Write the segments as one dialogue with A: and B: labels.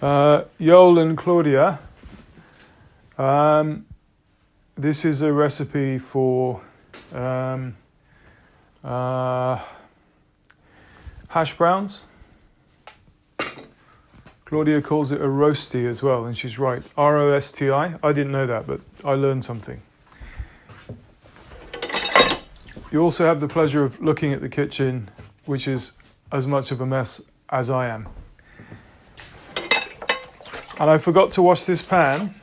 A: Yoel and Claudia. This is a recipe for hash browns. Claudia calls it a roasty as well, and she's right. R-O-S-T-I. I didn't know that, but I learned something. You also have the pleasure of looking at the kitchen, which is as much of a mess as I am. And I forgot to wash this pan.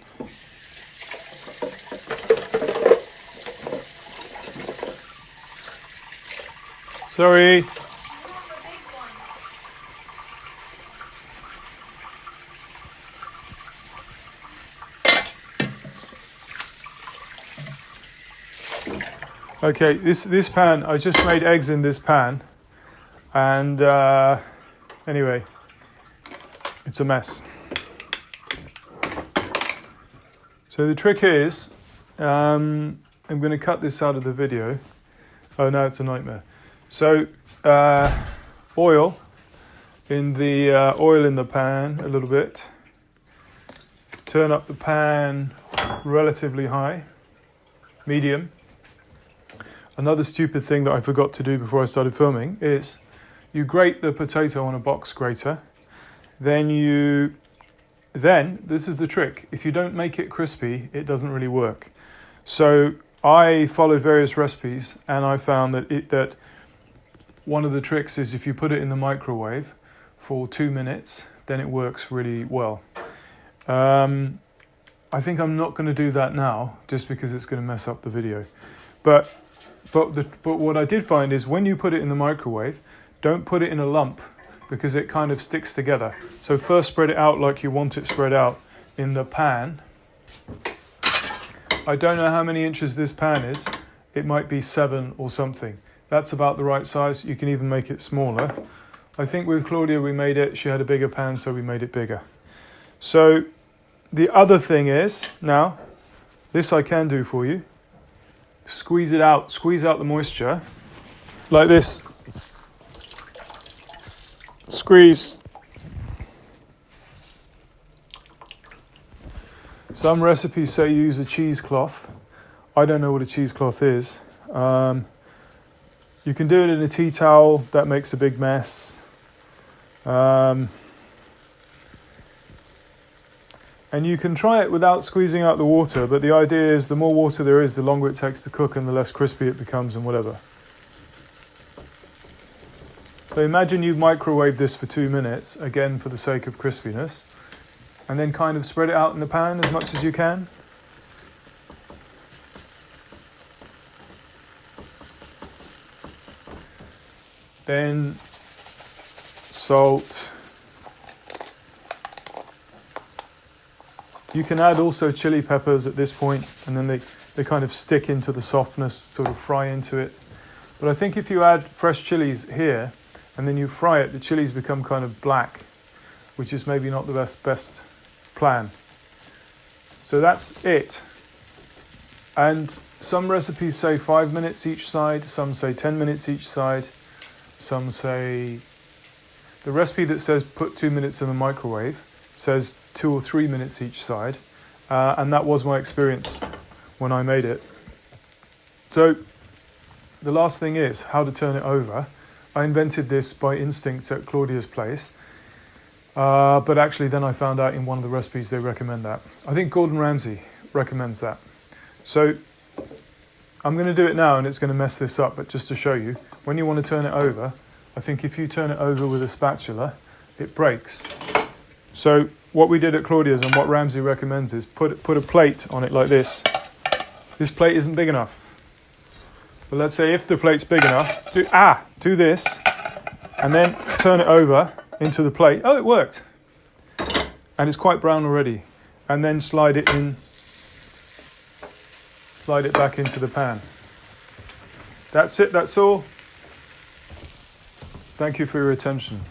A: Sorry. Okay, this pan, I just made eggs in this pan, and anyway, it's a mess. So the trick is, I'm going to cut this out of the video. Oh no, it's a nightmare. So oil in the pan a little bit. Turn up the pan relatively high, medium. Another stupid thing that I forgot to do before I started filming is you grate the potato on a box grater. Then this is the trick. If you don't make it crispy, it doesn't really work. So I followed various recipes, and I found that one of the tricks is if you put it in the microwave for 2 minutes, then it works really well. I think I'm not going to do that now, just because it's going to mess up the video. But what I did find is when you put it in the microwave, don't put it in a lump, because it kind of sticks together. So first spread it out like you want it spread out in the pan. I don't know how many inches this pan is. It might be 7 or something. That's about the right size. You can even make it smaller. I think with Claudia she had a bigger pan, so we made it bigger. So the other thing is, now, this I can do for you. Squeeze it out, squeeze out the moisture, like this. Squeeze. Some recipes say use a cheesecloth. I don't know what a cheesecloth is. You can do it in a tea towel. That makes a big mess. And you can try it without squeezing out the water, but the idea is the more water there is, the longer it takes to cook and the less crispy it becomes and whatever. So imagine you've microwaved this for 2 minutes, again for the sake of crispiness, and then kind of spread it out in the pan as much as you can. Then salt. You can add also chili peppers at this point, and then they kind of stick into the softness, sort of fry into it. But I think if you add fresh chilies here, and then you fry it, the chilies become kind of black, which is maybe not the best plan. So that's it. And some recipes say 5 minutes each side, some say 10 minutes each side, some say... The recipe that says put 2 minutes in the microwave says 2 or 3 minutes each side, and that was my experience when I made it. So the last thing is how to turn it over. I invented this by instinct at Claudia's place, but actually then I found out in one of the recipes they recommend that. I think Gordon Ramsay recommends that. So I'm going to do it now, and it's going to mess this up, but just to show you, when you want to turn it over, I think if you turn it over with a spatula, it breaks. So what we did at Claudia's and what Ramsay recommends is put a plate on it like this. This plate isn't big enough. But let's say if the plate's big enough, do this, and then turn it over into the plate. Oh, it worked. And it's quite brown already. And then slide it back into the pan. That's it, that's all. Thank you for your attention.